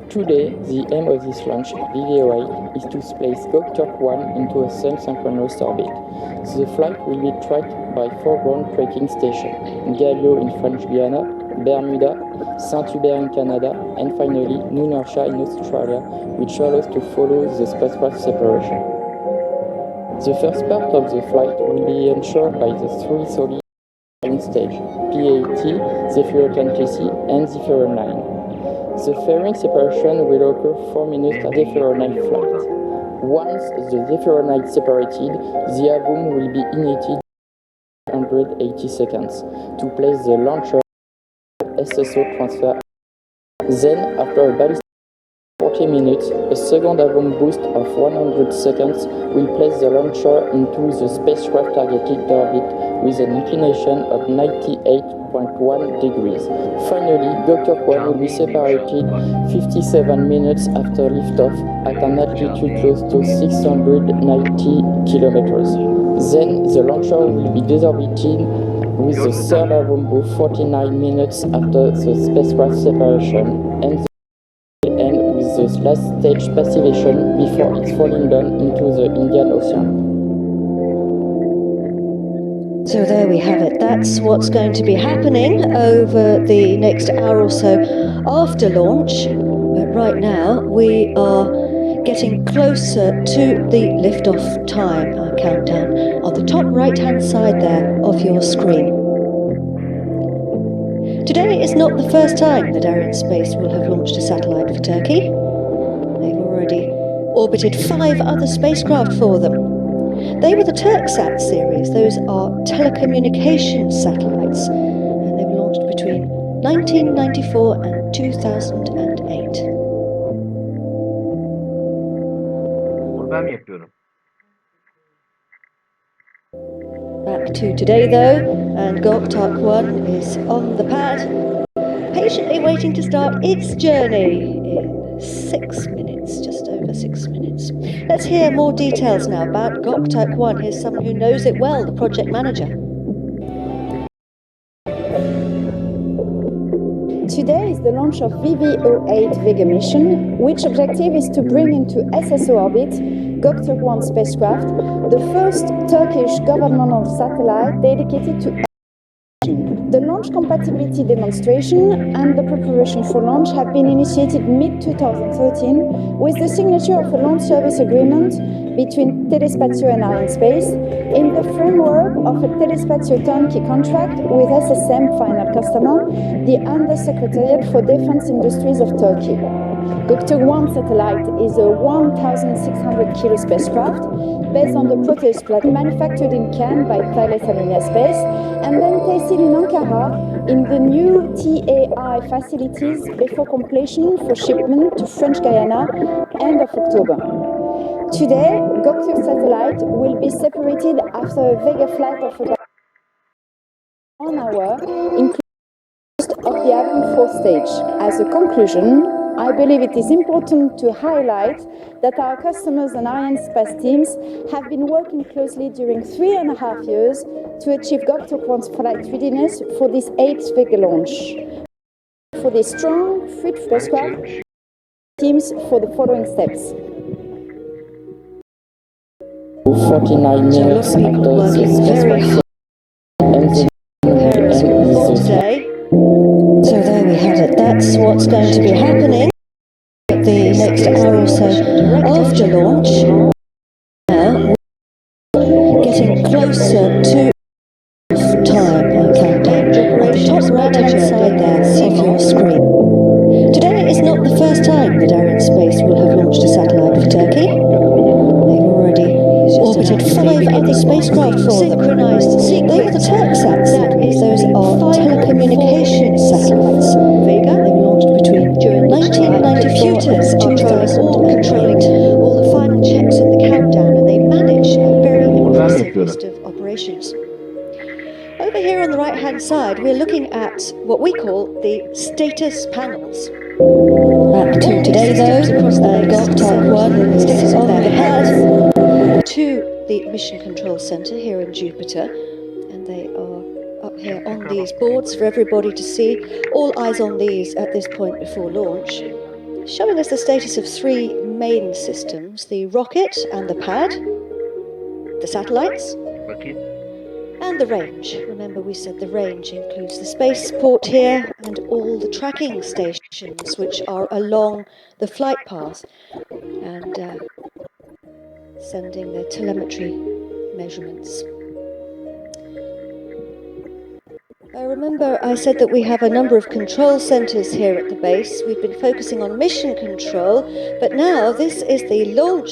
Today, the aim of this launch, VV08, is to place Gokturk-1 into a sun-synchronous orbit. The flight will be tracked by 4 ground-tracking stations: Gallo in French Guiana, Bermuda, Saint-Hubert in Canada, and finally New Norcia in Australia, which allows to follow the spacecraft separation. The first part of the flight will be ensured by the 3 solid stage, PAT, Zephyr-10TC, and Zephyr-9. The fairing separation will occur 4 minutes after Zephyr-9 flight. Once the Zephyr-9 separated, the AVOM will be ignited in 180 seconds to place the launcher SSO transfer. Then, after a ballistic 40 minutes, a second AVOM boost of 100 seconds will place the launcher into the spacecraft targeted orbit with an inclination of 98.1 degrees. Finally, Gokturk-1 will be separated 57 minutes after liftoff at an altitude close to 690 kilometers. Then the launcher will be desorbited with the third AVOM boost 49 minutes after the spacecraft separation, and the last stage passivation before it's falling down into the Indian Ocean. So there we have it. That's what's going to be happening over the next hour or so after launch. But right now we are getting closer to the liftoff time, our countdown, on the top right-hand side there of your screen. Today is not the first time that Arianespace will have launched a satellite for Turkey. They've already orbited 5 other spacecraft for them. They were the TurkSat series. Those are telecommunications satellites, and they were launched between 1994 and 2008. Ben mi yapıyorum? Back to today though, and Gokturk-1 is on the pad, patiently waiting to start its journey in 6 minutes, just over 6 minutes. Let's hear more details now about Gokturk-1. Here's someone who knows it well, the project manager. Today is the launch of VV08 Vega mission, which objective is to bring into SSO orbit Gokturk-1 spacecraft, the first Turkish governmental satellite dedicated to the launch compatibility demonstration and the preparation for launch have been initiated mid-2013 with the signature of a launch service agreement between Telespazio and Arianespace in the framework of a Telespazio turnkey contract with SSM final customer, the Undersecretariat for Defense Industries of Turkey. Gokturk-1 satellite is a 1,600 kilo spacecraft based on the Proteus platform manufactured in Cannes by Thales Alenia Space and then tested in Ankara in the new TAI facilities before completion for shipment to French Guiana end of October. Today, Gokturk satellite will be separated after a Vega flight of about 1 hour, including of the AVOM 4 stage. As a conclusion, I believe it is important to highlight that our customers and Arianespace teams have been working closely during 3.5 years to achieve Gokturk-1's flight readiness for this 8th Vega launch. For this strong, fit spacecraft teams for the following steps. 49 minutes So a lot of people working very hard to prepare us for today. So there we have it. That's what's going to be happening the next hour or so after launch. Now we're getting closer to time, our countdown, at the top right-hand side there of your screen. Today is not the first time that Arianespace will have launched a satellite for Turkey. They've already orbited 5 other spacecraft for them. They were the TurkSat series. Those are telecommunications satellites. Vega, they were launched between 1994 and 2008. All the final checks in the countdown, and they manage a very impressive list of operations. Over here on the right-hand side, we're looking at what we call the status panels. Back to today though, Gokturk-1 is on the pad to the Mission Control Center here in Jupiter, and they are up here on these boards for everybody to see. All eyes on these at this point before launch. showing us the status of three main systems, the rocket and the pad, the satellites, Bakayım. and the range. Remember, we said the range includes the spaceport here and all the tracking stations which are along the flight path and sending their telemetry measurements. Remember, I said that we have a number of control centres here at the base. We've been focusing on mission control, but now this is the launch